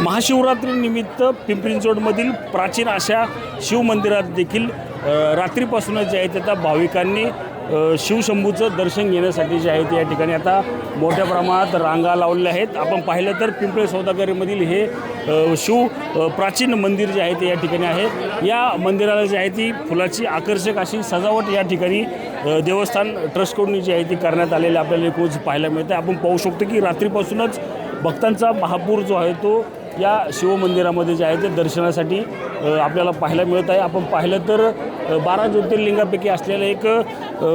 महाशिवरात्रीनिमित्त पिंपरी चिंचवडमधील प्राचीन अशा शिवमंदिरात देखील रात्रीपासूनच जे आहे ते आता भाविकांनी शिवशंभूचं दर्शन घेण्यासाठी जे आहे ते या ठिकाणी आता मोठ्या प्रमाणात रांगा लावलेल्या आहेत। आपण पाहिलं तर पिंपळे सौदागरीमधील हे प्राचीन मंदिर जे आहे ते या ठिकाणी आहे। या मंदिराला जे आहे ती फुलाची आकर्षक अशी सजावट या ठिकाणी देवस्थान ट्रस्टकडून जी आहे ती करण्यात आलेली आपल्याला एकूणच पाहायला मिळते। आपण पाहू शकतो की रात्रीपासूनच भक्तांचा महापूर जो आहे तो या शिवमंदिरामध्ये जे आहे ते दर्शनासाठी आपल्याला पाहायला मिळत आहे। आपण पाहिलं तर 12 ज्योतिर्लिंगापैकी असलेलं एक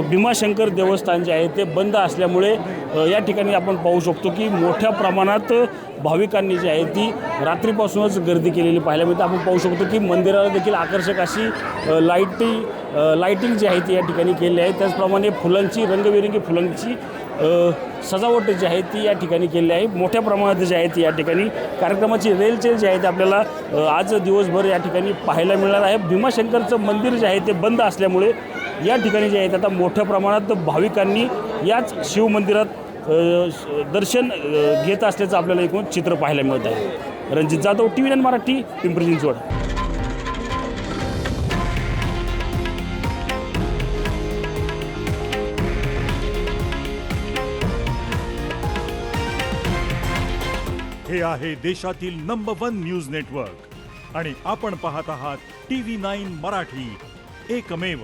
भीमाशंकर देवस्थान जे आहे ते बंद असल्यामुळे या ठिकाणी आपण पाहू शकतो की मोठ्या प्रमाणात भाविकांनी जी आहे ती रात्रीपासूनच गर्दी केलेली पाहायला मिळते। आपण पाहू शकतो की मंदिराला देखील आकर्षक अशी लाईटिंग जी आहे ती या ठिकाणी केली आहे। त्याचप्रमाणे फुलांची रंगबिरंगी फुलांची सजावट जी आहे ती या ठिकाणी केली आहे। मोठ्या प्रमाणात जी आहे ती या ठिकाणी कार्यक्रमाची रेलचेल जी आहे ते आपल्याला आज दिवसभर या ठिकाणी पाहायला मिळणार आहे। भीमाशंकरचं मंदिर जे आहे ते बंद असल्यामुळे या ठिकाणी जे आहे आता मोठ्या प्रमाणात भाविकांनी याच शिवमंदिरात दर्शन घेत असल्याचं आपल्याला एकूण चित्र पाहायला मिळत आहे। रणजित जाधव, TV9 मराठी, पिंपरी चिंचवड। हे आहे देशातील नंबर 1 न्यूज नेटवर्क आणि आपण पाहत आहात TV9 मराठी, एकमेव।